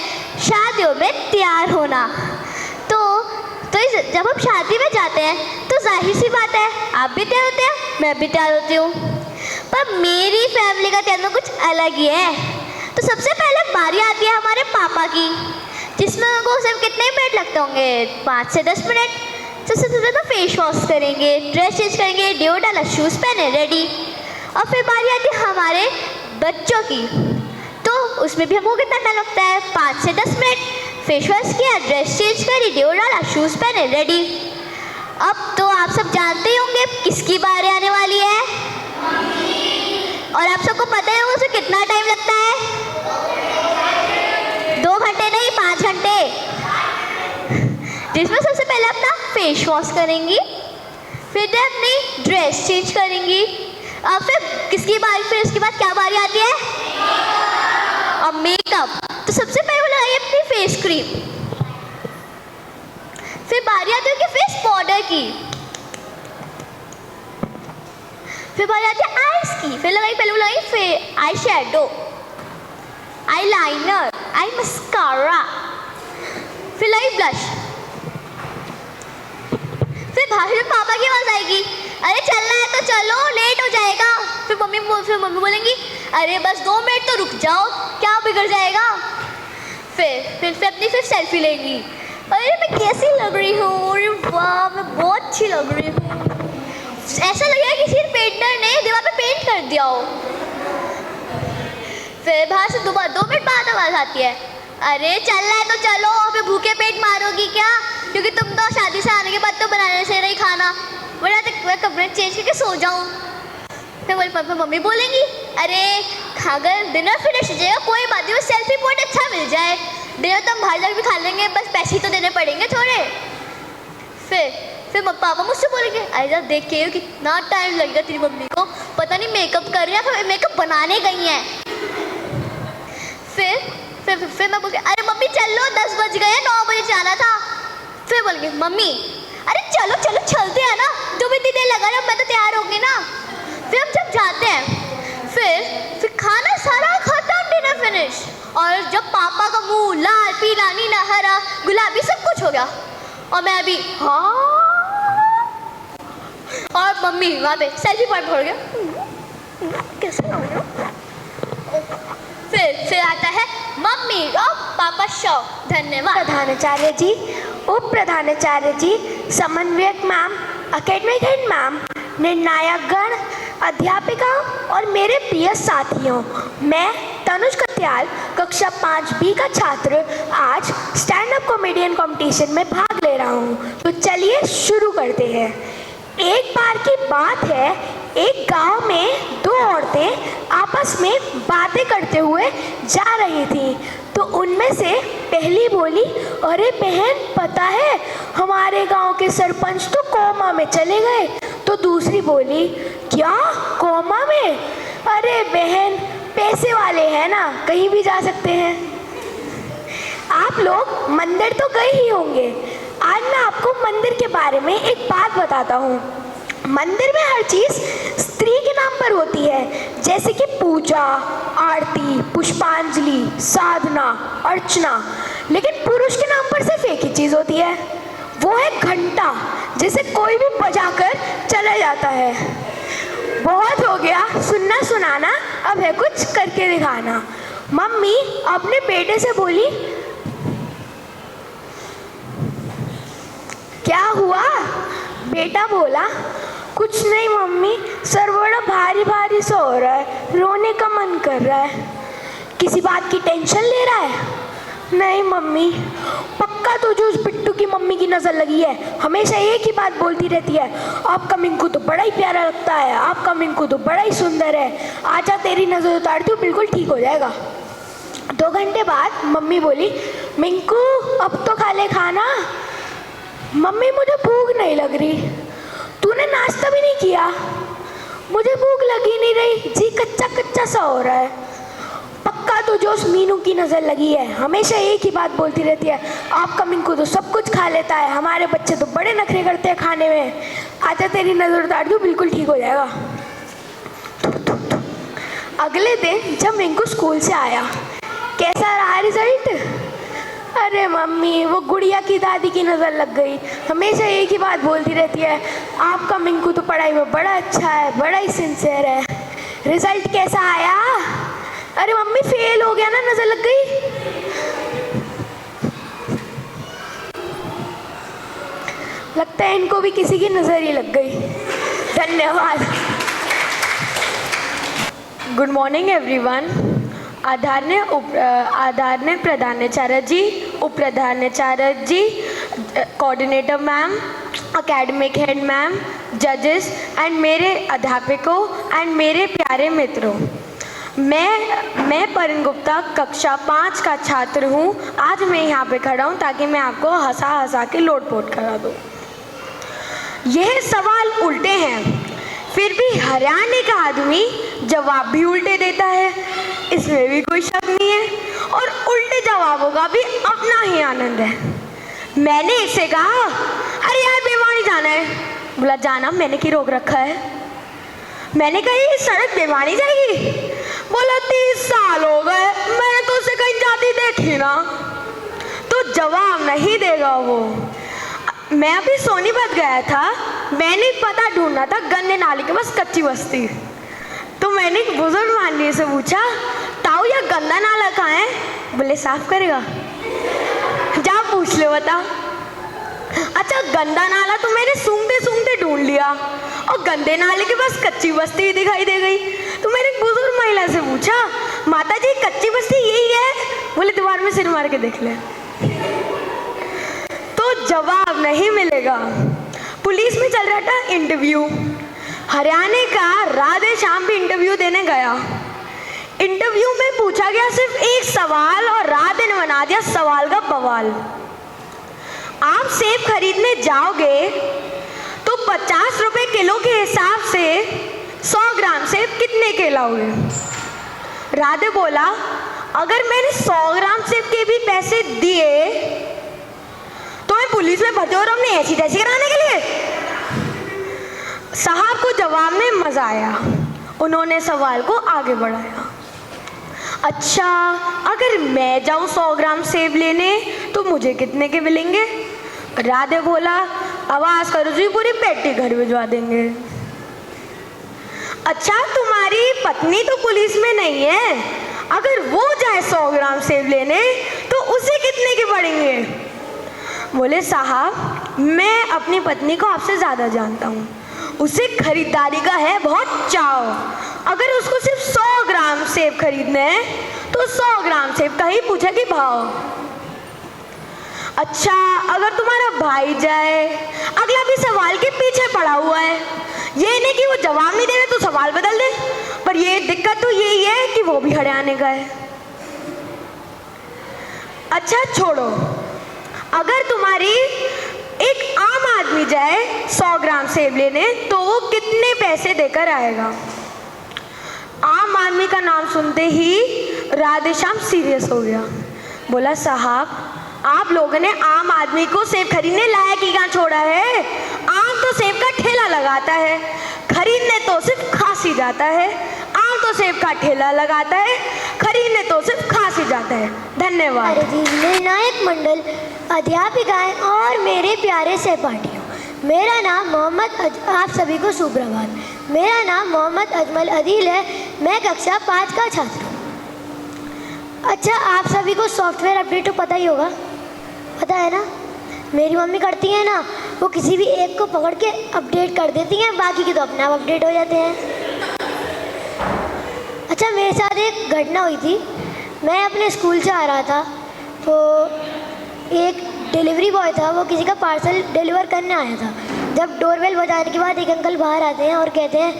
शादियों में तैयार होना। जब हम शादी में जाते हैं तो जाहिर सी बात है आप भी तैयार होते हैं, मैं भी तैयार होती हूँ, पर मेरी फैमिली का तैयार कुछ अलग ही है। तो सबसे पहले बारी आती है हमारे पापा की, जिसमें उनको सिर्फ कितने मिनट लगते होंगे, 5 से 10 मिनट। सबसे पहले तो फेस वॉश करेंगे, ड्रेस चेंज करेंगे, डिओ डाला, शूज़ पहने, रेडी। और फिर बारी आती है हमारे बच्चों की, तो उसमें भी हमको कितना टाइम लगता है, 5 से 10 मिनट। फेस वॉश किया, ड्रेस चेंज करी, डिओ डाला, शूज़ पहने, रेडी। अब तो आप सब जानते ही होंगे किसकी बारी आने वाली है, और आप सबको पता है उसे कितना टाइम लगता है, 2 घंटे नहीं 5 घंटे, जिसमें सबसे पहले अपना फेस वॉश करेंगी, फिर अपनी ड्रेस चेंज करेंगी, और फिर किसकी बारी, फिर उसके बाद क्या बारी आती है, और मेकअप। तो सबसे पहले वो लगाइए अपनी फेस क्रीम, फिर बारी आती है कि फेस पाउडर की, फिर बारी आती है आईज की, फिर पहले लगाई आई शैडो, आई लाइनर, आई मस्कारा, फिर लगाई ब्लश। फिर बाहर से पापा की आवाज़ आएगी, अरे चलना है तो चलो, लेट हो जाएगा। फिर मम्मी बोलेंगी, अरे बस 2 मिनट तो रुक जाओ, क्या बिगड़ जाएगा। फिर अपनी सेल्फी लेंगी, अरे मैं कैसी लग रही हूँ, अरे वाह मैं बहुत अच्छी लग रही हूँ, ऐसा लगेगा किसी पेंटर ने दीवार पे पेंट कर दिया हो। फिर बाहर से 2 मिनट बाद आवाज़ आती है, अरे चलना है तो चलो, फिर भूखे पेट मारोगी क्या, क्योंकि तुम तो शादी से आने के बाद तो बनाने से नहीं खाना, वरना तक मैं कपड़े चेंज करके सो जाऊँ। फिर मेरे पापा मम्मी बोलेंगी, अरे अगर डिनर फिनिश हो जाएगा कोई बात नहीं, सेल्फी पॉइंट अच्छा मिल जाए, डिनर तो हम बाहर जाकर भी खा लेंगे, बस पैसे ही तो देने पड़ेंगे थोड़े। फिर पापा मुझसे बोलेंगे, अरे जब देख के कितना टाइम लगेगा तेरी मम्मी को, पता नहीं मेकअप कर रही है फिर मेकअप बनाने गई हैं। फिर मैं बोलती, अरे मम्मी चलो 10 बज गए, 9 बजे जाना था। फिर बोलेंगे मम्मी, अरे चलो चलो चलते हैं ना, तुम इतनी देर लगा रहे हो, मैं तो तैयार होंगी ना। फिर हम जब जाते हैं, फिर खाना सारा खत्म, डिनर फिनिश, और जब पापा का मुंह लाल पीला नीला हरा गुलाबी सब कुछ हो गया, और मैं अभी हाँ, और मम्मी वहाँ पे सेल्फी पॉइंट हो गया, कैसे हो गया। फिर आता है मम्मी और पापा शो। धन्यवाद। प्रधानाचार्य जी, उप प्रधानाचार्य जी, समन्वयक मैम, एकेडमिक हेड मैम, निर्णायक गण, अध्यापिका और मेरे प्रिय साथियों, मैं तनुज कत्याल कक्षा 5B का छात्र आज स्टैंड अप कॉमेडियन कंपटीशन में भाग ले रहा हूँ। तो चलिए शुरू करते हैं। एक बार की बात है, एक गांव में 2 औरतें आपस में बातें करते हुए जा रही थीं। तो उनमें से पहली बोली, अरे बहन पता है हमारे गांव के सरपंच तो कोमा में चले गए। तो दूसरी बोली, क्या कोमा में? अरे बहन पैसे वाले हैं ना, कहीं भी जा सकते हैं। आप लोग मंदिर तो गए ही होंगे। आज मैं आपको मंदिर के बारे में एक बात बताता हूँ। मंदिर में हर चीज़ स्त्री के नाम पर होती है, जैसे कि पूजा, आरती, पुष्पांजलि, साधना, अर्चना। लेकिन पुरुष के नाम पर सिर्फ एक ही चीज़ होती है, वो है घंटा, जिसे कोई भी बजाकर चला जाता है। बहुत हो गया सुनना सुनाना, अब है कुछ करके दिखाना। मम्मी अपने बेटे से बोली, क्या हुआ? बेटा बोला, कुछ नहीं मम्मी, सर बड़ा भारी भारी सा हो रहा है, रोने का मन कर रहा है। किसी बात की टेंशन ले रहा है? नहीं मम्मी। पक्का तुझे उस बिट्टू की मम्मी की नज़र लगी है, हमेशा एक ही बात बोलती रहती है, आपका मिंकू तो बड़ा ही प्यारा लगता है, आपका मिंकू तो बड़ा ही सुंदर है, आजा तेरी नज़र उतारती हूँ, बिल्कुल ठीक हो जाएगा। 2 घंटे बाद मम्मी बोली, मिंकू अब तो खा ले खाना। मम्मी मुझे भूख नहीं लग रही, तूने नाश्ता भी नहीं किया। मुझे भूख लगी नहीं रही, जी कच्चा कच्चा सा हो रहा है। पक्का तो जो उस मीनू की नज़र लगी है, हमेशा एक ही बात बोलती रहती है, आपका मिंकू तो सब कुछ खा लेता है, हमारे बच्चे तो बड़े नखरे करते हैं खाने में। आजा तेरी नज़र उतार दूँ, बिल्कुल ठीक हो जाएगा। अगले दिन जब मिंकू स्कूल से आया, कैसा रहा रिजल्ट? अरे मम्मी, वो गुड़िया की दादी की नज़र लग गई, हमेशा एक ही बात बोलती रहती है, आपका मिंकू तो पढ़ाई में बड़ा अच्छा है, बड़ा ही सिंसियर है। रिजल्ट कैसा आया? अरे मम्मी फेल हो गया ना, नज़र लग गई। लगता है इनको भी किसी की नज़र ही लग गई। धन्यवाद। Good morning everyone. आदरणीय प्रधानाचार्य जी, उप प्रधानाचार्य जी, coordinator ma'am, academic head ma'am, जजेस एंड मेरे अध्यापकों एंड मेरे प्यारे मित्रों, मैं परिन गुप्ता कक्षा 5 का छात्र हूँ। आज मैं यहाँ पे खड़ा हूँ ताकि मैं आपको हंसा हंसा के लोटपोट करा दूँ। यह सवाल उल्टे हैं, फिर भी हरियाणा का आदमी जवाब भी उल्टे देता है, इसमें भी कोई शक नहीं है। और उल्टे जवाबों का भी अपना ही आनंद है। मैंने इससे कहा, अरे यार बेवानी जाना है। बोला, जाना? मैंने की रोक रखा है? मैंने कहा, ये सड़क बेवानी जाएगी? बोला, 30 साल हो गए, मैंने तो उसे कहीं जाती देखी ना। तो जवाब नहीं देगा वो। मैं अभी सोनीपत गया था, मैंने पता ढूंढना था गन्ने नाली के पास कच्ची बस्ती। तो मैंने एक बुजुर्ग माननीय से पूछा, ताऊ यह गंदा नाला कहाँ है? बोले, साफ करेगा? जा पूछ ले, बता। अच्छा, गंदा नाला तो मैंने सूंघते सूंघते ढूंढ लिया और गंदे नाले के पास कच्ची बस्ती दिखाई दे गई। तो मैंने एक बुजुर्ग महिला से पूछा, माता जी कच्ची बस्ती यही है? बोले, दीवार में सिर मार के देख ले। तो जवाब नहीं मिलेगा। पुलिस में चल रहा था इंटरव्यू, हरियाणा का राधे श्याम भी इंटरव्यू देने गया। इंटरव्यू में पूछा गया सिर्फ एक सवाल और राधे ने बना दिया सवाल का बवाल। आप सेब खरीदने जाओगे तो 50 रुपए किलो के हिसाब से 100 ग्राम सेब कितने के लाओगे? राधे बोला, अगर मैंने 100 ग्राम सेब के भी पैसे दिए तो मैं पुलिस में भर्ती हो रहा हूँ अपनी ऐसी तैसी कराने के लिए। साहब को जवाब में मजा आया, उन्होंने सवाल को आगे बढ़ाया। अच्छा, अगर मैं जाऊं 100 ग्राम सेब लेने तो मुझे कितने के मिलेंगे? राधे बोला, आवाज करो जी, पूरी पेटी घर भिजवा देंगे। अच्छा, तुम्हारी पत्नी तो पुलिस में नहीं है, अगर वो जाए 100 ग्राम सेब लेने तो उसे कितने के पड़ेंगे? बोले, साहब मैं अपनी पत्नी को आपसे ज़्यादा जानता हूँ, उसे खरीदारी का है बहुत चाव। अगर उसको सिर्फ 100 ग्राम सेब खरीदने हैं तो 100 ग्राम सेब का ही पूछेगी भाव। अच्छा, अगर तुम्हारा भाई जाए, अगला भी सवाल के पीछे पड़ा हुआ है, ये नहीं कि वो जवाब नहीं दे रहे तो सवाल बदल दे, पर ये दिक्कत तो यही है कि वो भी हरियाणा का है। अच्छा छोड़ो, अगर तुम्हारी एक आम आदमी जाए 100 ग्राम सेब लेने तो वो कितने पैसे देकर आएगा? आम आदमी का नाम सुनते ही राधेश्याम सीरियस हो गया। बोला, साहब आप लोगों ने आम आदमी को सेब खरीदने लायक ही कहाँ छोड़ा है? आम तो सेब का ठेला लगाता है, खरीदने तो सिर्फ खांसी जाता है। आम तो सेब का ठेला लगाता है, खरीदने तो सिर्फ खांसी जाता है। धन्यवाद। अरे जी, निर्णायक मंडल, अध्यापिकाएं और मेरे प्यारे सहपाठियों, मेरा नाम आप सभी को सुप्रभात। मेरा नाम मोहम्मद अजमल अदील है, मैं कक्षा 5 का छात्र हूँ। अच्छा, आप सभी को सॉफ्टवेयर अपडेट तो पता ही होगा, पता है ना? मेरी मम्मी करती है ना, वो किसी भी एक को पकड़ के अपडेट कर देती हैं, बाकी के तो अपने आप अपडेट हो जाते हैं। अच्छा, मेरे साथ एक घटना हुई थी। मैं अपने स्कूल से आ रहा था तो एक डिलीवरी बॉय था, वो किसी का पार्सल डिलीवर करने आया था। जब डोरबेल बजाने के बाद एक अंकल बाहर आते हैं और कहते हैं,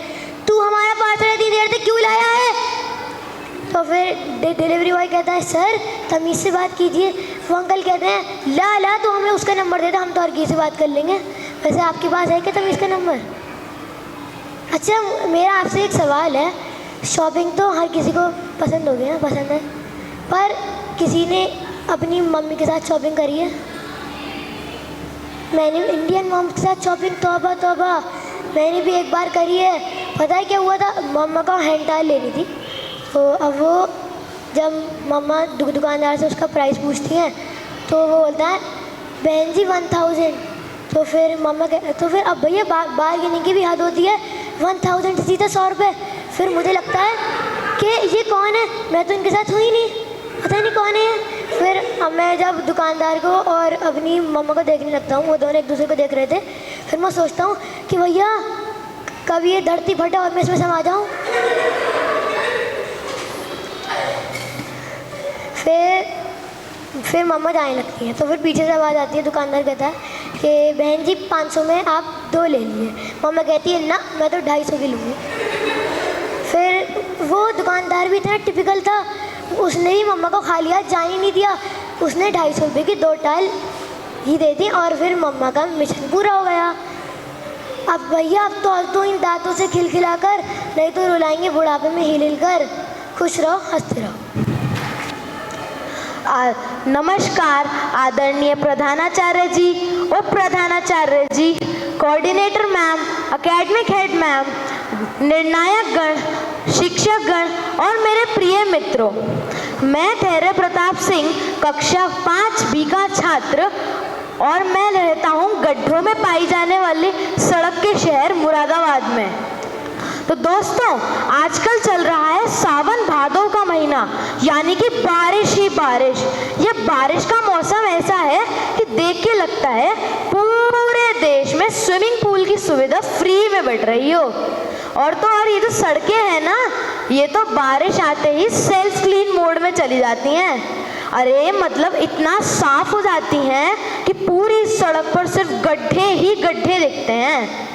तू हमारा पार्सल इतनी देर से क्यों लाया है? तो फिर डिलीवरी बॉय कहता है सर तमीज़ से बात कीजिए। वो अंकल कहते हैं ला तो हमें उसका नंबर दे दो, हम तो और किसी से बात कर लेंगे। वैसे आपके पास है क्या तमीज़ का नंबर? अच्छा मेरा आपसे एक सवाल है, शॉपिंग तो हर किसी को पसंद होगी ना, पसंद है, पर किसी ने अपनी मम्मी के साथ शॉपिंग करी है? मैंने इंडियन मॉम के साथ शॉपिंग तौबा मैंने भी एक बार करी है। पता है क्या हुआ था, मम्मा को हैंड टाइल लेनी थी, तो अब वो जब मम्मा दुकानदार से उसका प्राइस पूछती हैं तो वो बोलता है बहन जी 1000। तो फिर मम्मा तो फिर अब भैया बार्गेनिंग की भी हद होती है, 1000 से सीधा 100 रुपये। फिर मुझे लगता है कि ये कौन है, मैं तो इनके साथ हुई नहीं, पता नहीं कौन है। फिर अब मैं जब दुकानदार को और अपनी मम्मा को देखने लगता हूँ, वो दोनों एक दूसरे को देख रहे थे, फिर मैं सोचता हूँ कि भैया कभी ये धरती फटे और मैं इसमें समा जाऊँ। फिर मम्मा जाने लगती हैं, तो फिर पीछे से आवाज़ आती है, दुकानदार कहता है कि बहन जी 500 में आप 2 ले लीजिए। मम्मा कहती है ना मैं तो 250 की लूँगी। फिर वो दुकानदार भी इतना टिपिकल था, उसने भी मम्मा को खाली हाथ जाने नहीं दिया, उसने 250 रुपये की 2 टाइल ही दे दी और फिर मम्मा का मिशन पूरा हो गया। अब भैया अब तो इन दांतों से खिलखिलाकर, नहीं तो रुलाएंगे बुढ़ापे में हिल कर। खुश रहो, हंसते रहो। नमस्कार आदरणीय प्रधानाचार्य जी, उप प्रधानाचार्य जी, coordinator ma'am, academic head ma'am, निर्णायक गण, शिक्षक गण और मेरे प्रिय मित्रों। मैं धैर्य प्रताप सिंह कक्षा 5B का छात्र और मैं रहता हूँ गड्ढों में पाई जाने वाले सड़क के शहर मुरादाबाद में। तो दोस्तों आजकल चल रहा है सावन भादों का महीना, यानी कि बारिश ही बारिश। ये बारिश का मौसम ऐसा है कि देख के लगता है पूरे देश में स्विमिंग पूल की सुविधा फ्री में बढ़ रही हो। और तो और ये जो सड़कें हैं ना, ये तो बारिश आते ही सेल्फ क्लीन मोड में चली जाती हैं। अरे मतलब इतना साफ हो जाती हैं कि पूरी सड़क पर सिर्फ गड्ढे ही गड्ढे दिखते हैं।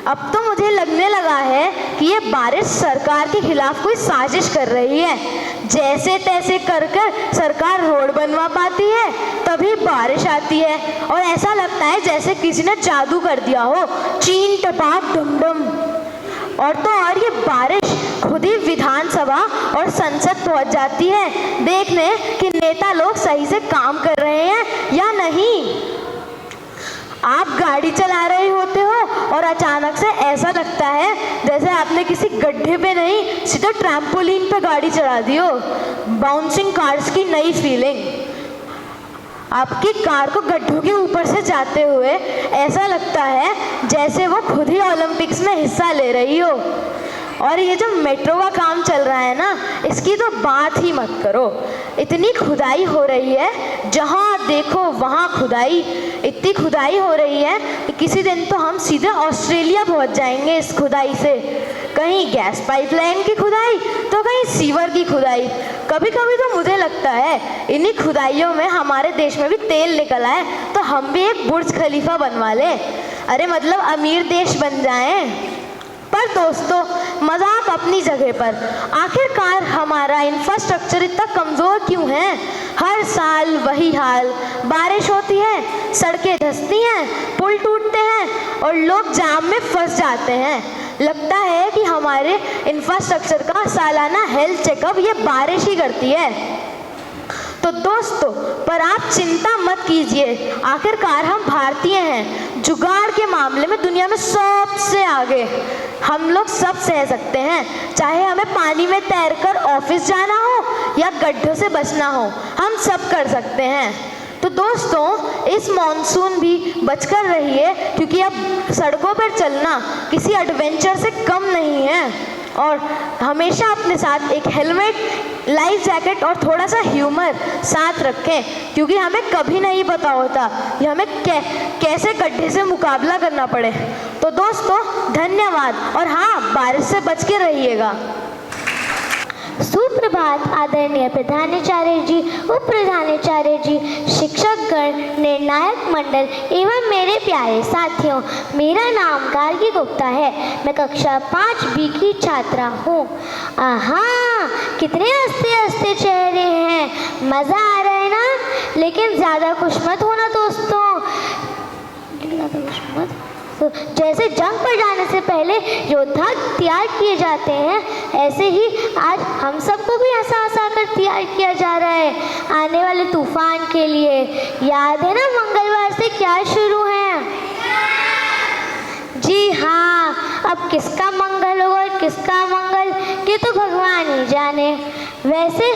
अब तो मुझे लगने लगा है कि ये बारिश सरकार के खिलाफ कोई साजिश कर रही है। जैसे तैसे कर सरकार रोड बनवा पाती है, तभी बारिश आती है और ऐसा लगता है जैसे किसी ने जादू कर दिया हो, चीन टपाक डम डम। और तो और ये बारिश खुद ही विधानसभा और संसद पहुंच जाती है देखने कि नेता लोग सही से काम कर रहे हैं या नहीं। आप गाड़ी चला रहे होते हो और अचानक से ऐसा लगता है जैसे आपने किसी गड्ढे पे नहीं, सीधे ट्रैम्पोलिन पे गाड़ी चला दी हो। बाउंसिंग कार्स की नई फीलिंग। आपकी कार को गड्ढों के ऊपर से जाते हुए ऐसा लगता है जैसे वो खुद ही ओलंपिक्स में हिस्सा ले रही हो। और ये जो मेट्रो का काम चल रहा है ना, इसकी तो बात ही मत करो। इतनी खुदाई हो रही है, जहाँ देखो वहाँ खुदाई। इतनी खुदाई हो रही है कि किसी दिन तो हम सीधे ऑस्ट्रेलिया पहुँच जाएंगे इस खुदाई से। कहीं गैस पाइपलाइन की खुदाई तो कहीं सीवर की खुदाई। कभी कभी तो मुझे लगता है इन्हीं खुदाइयों में हमारे देश में भी तेल निकल आए तो हम भी एक बुर्ज खलीफा बनवा लें। अरे मतलब अमीर देश बन जाएं। पर दोस्तों मजाक अपनी जगह पर, आखिरकार हमारा इंफ्रास्ट्रक्चर इतना कमज़ोर क्यों है? हर साल वही हाल, बारिश होती है, सड़कें धंसती हैं, पुल टूटते हैं और लोग जाम में फंस जाते हैं। लगता है कि हमारे इंफ्रास्ट्रक्चर का सालाना हेल्थ चेकअप ये बारिश ही करती है। तो दोस्तों पर आप चिंता मत कीजिए, आखिरकार हम भारतीय हैं, जुगाड़ के मामले में दुनिया में सबसे आगे। हम लोग सब सह सकते हैं, चाहे हमें पानी में तैरकर ऑफिस जाना हो या गड्ढों से बचना हो, हम सब कर सकते हैं। तो दोस्तों इस मॉनसून भी बचकर रहिए, क्योंकि अब सड़कों पर चलना किसी एडवेंचर से कम नहीं है। और हमेशा अपने साथ एक हेलमेट, लाइफ जैकेट और थोड़ा सा ह्यूमर साथ रखें, क्योंकि हमें कभी नहीं पता होता कि हमें कैसे गड्ढे से मुकाबला करना पड़े। तो दोस्तों धन्यवाद, और हाँ बारिश से बच के रहिएगा। सुप्रभात आदरणीय प्रधानाचार्य जी, उप प्रधानाचार्य जी, शिक्षकगण, निर्णायक मंडल एवं मेरे प्यारे साथियों। मेरा नाम गार्गी गुप्ता है। मैं कक्षा 5B की छात्रा हूँ। आहा, कितने हंसते हंसते चेहरे हैं, मज़ा आ रहा है ना? लेकिन ज़्यादा खुश मत होना दोस्तों, तो जैसे जंग पर जाने से पहले योद्धा तैयार किए जाते हैं, ऐसे ही आज हम सबको भी हंसा हंसा कर तैयार किया जा रहा है आने वाले तूफान के लिए। याद है ना मंगलवार से क्या शुरू है? जी हाँ, अब किसका मंगल होगा और किसका मंगल ये तो भगवान ही जाने। वैसे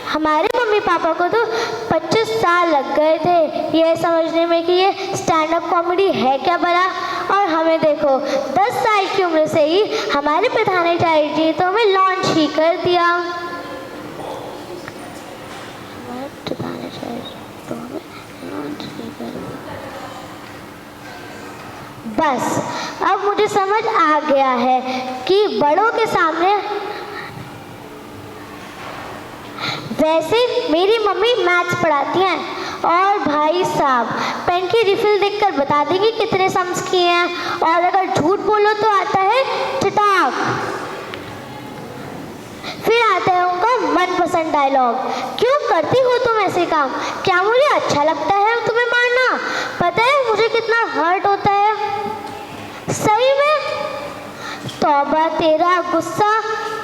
हमारे मम्मी पापा को तो 25 साल लग गए थे ये समझने में कि ये स्टैंड अप कॉमेडी है क्या भला, और हमें देखो 10 साल की उम्र से ही हमारे प्रधानाचार्य जी तो हमें लॉन्च ही कर दिया। बस अब मुझे समझ आ गया है कि बड़ों के सामने, वैसे मेरी मम्मी मैथ्स पढ़ाती हैं और भाई साहब पेन की रिफिल देखकर बता देंगी कितने सम्स किए हैं, और अगर झूठ बोलो तो आता है चटाक। फिर आता है उनका मनपसंद डायलॉग, क्यों करती हो तुम ऐसे काम? क्या मुझे अच्छा लगता है तुम्हें मारना? पता है मुझे कितना हर्ट होता है सही में। तौबा तेरा गुस्सा,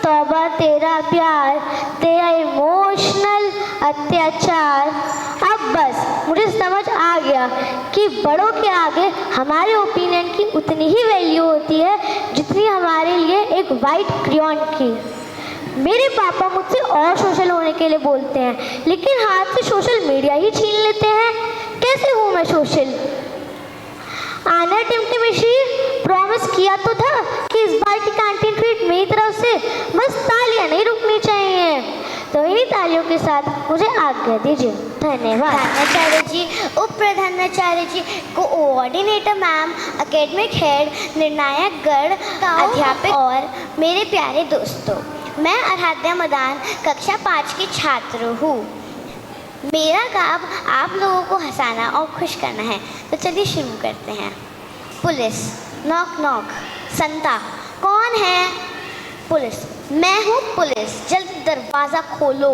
तौबा तेरा प्यार, तेरा इमोशनल अत्याचार। अब बस मुझे समझ आ गया कि बड़ों के आगे हमारे ओपिनियन की उतनी ही वैल्यू होती है जितनी हमारे लिए एक वाइट क्रेयॉन की। मेरे पापा मुझसे और सोशल होने के लिए बोलते हैं, लेकिन हाथ से सोशल मीडिया ही छीन लेते हैं। कैसे हूँ मैं सोशल? आना टिमटिमिशी, प्रॉमिस किया तो था कि इस बार की कैंटीन ट्रीट मेरी तरफ से, बस तालियां नहीं रुकनी चाहिए। तो इन्हीं तालियों के साथ मुझे आज्ञा दीजिए। धन्यवाद। प्रधानाचार्य जी, उप प्रधानाचार्य जी, कोऑर्डिनेटर मैम, एकेडमिक हेड, निर्णायक गण, अध्यापक और मेरे प्यारे दोस्तों, मैं आराध्या मदान कक्षा 5 की छात्र हूँ। मेरा काम आप लोगों को हंसाना और खुश करना है, तो चलिए शुरू करते हैं। Police, knock knock. संता, कौन है? पुलिस, मैं हूँ पुलिस, जल्दी दरवाज़ा खोलो।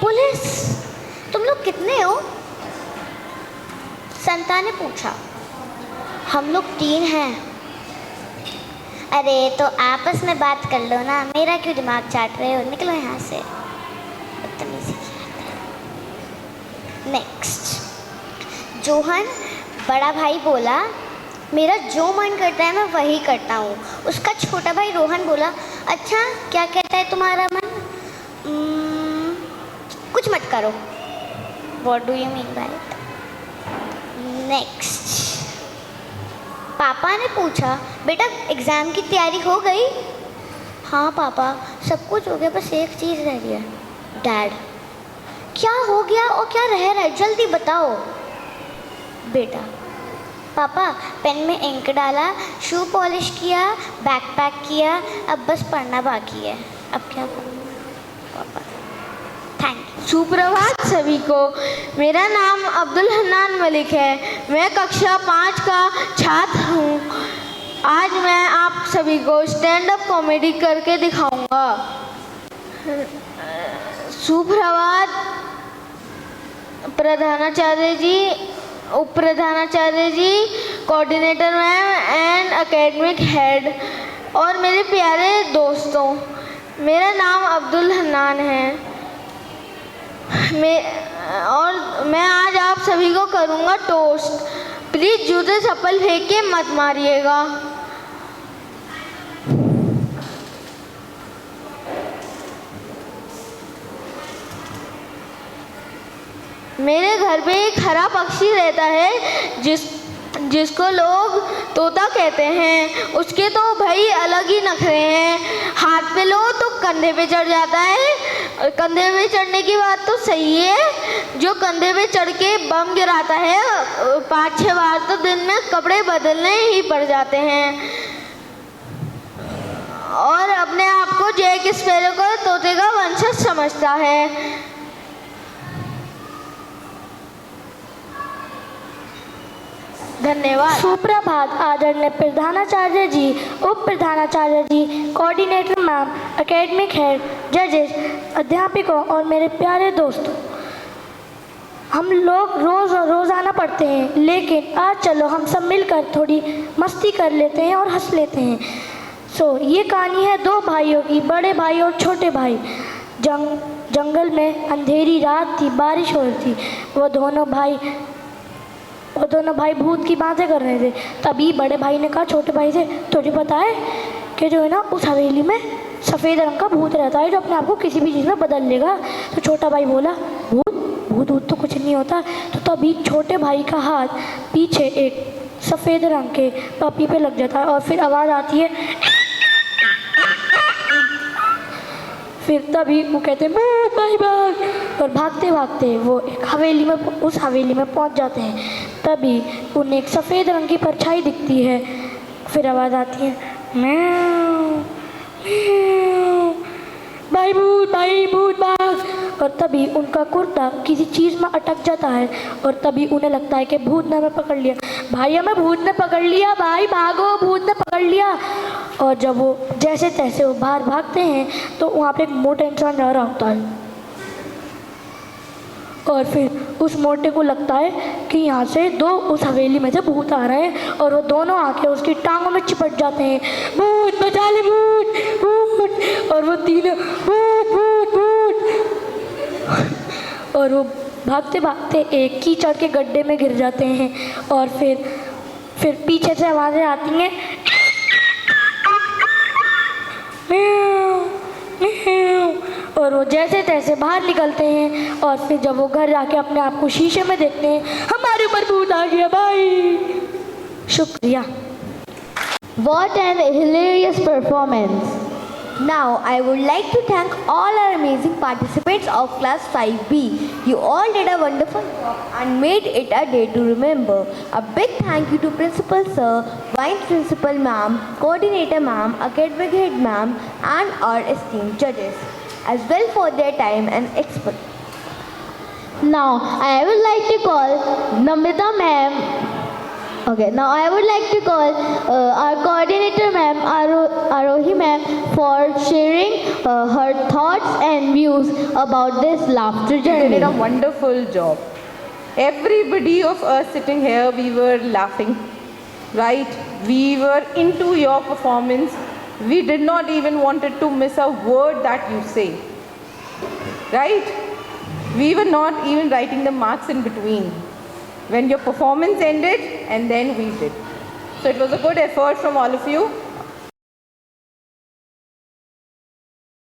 पुलिस, तुम लोग कितने हो? संता ने पूछा। हम लोग 3 हैं। अरे तो आपस में बात कर लो ना, मेरा क्यों दिमाग चाट रहे हो? निकलो यहाँ से। नेक्स्ट, जोहन बड़ा भाई बोला, मेरा जो मन करता है मैं वही करता हूँ। उसका छोटा भाई रोहन बोला, अच्छा क्या कहता है तुम्हारा मन? कुछ मत करो। What do you mean by it? Next, पापा ने पूछा, बेटा एग्ज़ाम की तैयारी हो गई? हाँ पापा, सब कुछ हो गया, बस एक चीज़ रह गई है। डैड, क्या हो गया और क्या रह रहा है, जल्दी बताओ। बेटा, पापा पेन में इंक डाला, शू पॉलिश किया, बैग पैक किया, अब बस पढ़ना बाकी है। अब क्या करूँ पापा? Thank you. सुप्रभात सभी को। मेरा नाम अब्दुल हन्नान मलिक है। मैं कक्षा 5 का छात्र हूँ। आज मैं आप सभी को स्टैंड अप कॉमेडी करके दिखाऊंगा। सुप्रभात प्रधानाचार्य जी, उप प्रधानाचार्य जी, coordinator ma'am and academic head और मेरे प्यारे दोस्तों, मेरा नाम अब्दुल हन्नान है। मैं आज आप सभी को करूँगा टोस्ट। प्लीज़ जूते चप्पल फेंक के मत मारिएगा। मेरे घर पे एक हरा पक्षी रहता है जिसको लोग तोता कहते हैं। उसके तो भाई अलग ही नखरे हैं। हाथ पे लो तो कंधे पे चढ़ जाता है। कंधे पे चढ़ने की बात तो सही है, जो कंधे पे चढ़ के बम गिराता है 5-6 बार तो दिन में कपड़े बदलने ही पड़ जाते हैं। और अपने आप को जैक स्पैरो का तोते का वंशज समझता है। धन्यवाद। सुप्रभात आदरणीय प्रधानाचार्य जी, उप प्रधानाचार्य जी, कोऑर्डिनेटर मैम, एकेडमिक हेड, जजेस, अध्यापकों और मेरे प्यारे दोस्तों। हम लोग रोज़ाना पढ़ते हैं, लेकिन आज चलो हम सब मिलकर थोड़ी मस्ती कर लेते हैं और हंस लेते हैं। ये कहानी है दो भाइयों की, बड़े भाई और छोटे भाई। जंगल में अंधेरी रात थी, बारिश हो रही थी। वो दोनों भाई भूत की बातें कर रहे थे। तभी बड़े भाई ने कहा छोटे भाई से, तुझे पता है कि जो है ना उस हवेली में सफ़ेद रंग का भूत रहता है जो अपने आप को किसी भी चीज़ में बदल लेगा। तो छोटा भाई बोला, भूत तो कुछ नहीं होता। तो तभी छोटे भाई का हाथ पीछे एक सफ़ेद रंग के पपी पे लग जाता है और फिर आवाज़ आती है। फिर तभी वो कहते हैं भूत भाई भाग, और भागते भागते वो एक उस हवेली में पहुंच जाते हैं। तभी उन्हें एक सफ़ेद रंग की परछाई दिखती है। फिर आवाज़ आती है, म्याऊं म्याऊं, भाई भूत भाग। और तभी उनका कुर्ता किसी चीज़ में अटक जाता है और तभी उन्हें लगता है कि भूत ने हमें पकड़ लिया। भाई हमें भूत ने पकड़ लिया, भाई भागो, भूत ने पकड़ लिया। और जब वो जैसे तैसे वो बाहर भागते हैं तो वहाँ पे एक मोटा इंसान जा रहा होता है। और फिर उस मोटे को लगता है कि यहाँ से उस हवेली में से भूत आ रहे हैं और वो दोनों आके उसकी टांगों में चिपट जाते हैं। भूत बचा ले, भूत भूत। और वो तीनों भूत भूत भूत। और वो भागते भागते एक कीचड़ के गड्ढे में गिर जाते हैं। और फिर पीछे से आवाज़ें आती हैं, और वो जैसे तैसे बाहर निकलते हैं। और फिर जब वो घर जाके अपने आप को शीशे में देखते हैं, हमारे ऊपर भूत आ गया भाई। शुक्रिया। What an hilarious performance. Now I would like to thank all our amazing participants of class 5B. You all did a wonderful job and made it a day to remember. A big thank you to Principal Sir, Vice Principal Ma'am, Coordinator Ma'am, Academic Head Ma'am and our esteemed judges as well for their time and expert. Now I would like to call Namrata Ma'am. Okay, now I would like to call our coordinator ma'am, Arohi ma'am, for sharing her thoughts and views about this laughter journey. You did a wonderful job. Everybody of us sitting here, we were laughing, right? We were into your performance. We did not even wanted to miss a word that you say, right? We were not even writing the marks in between. When your performance ended, and then we did. So it was a good effort from all of you.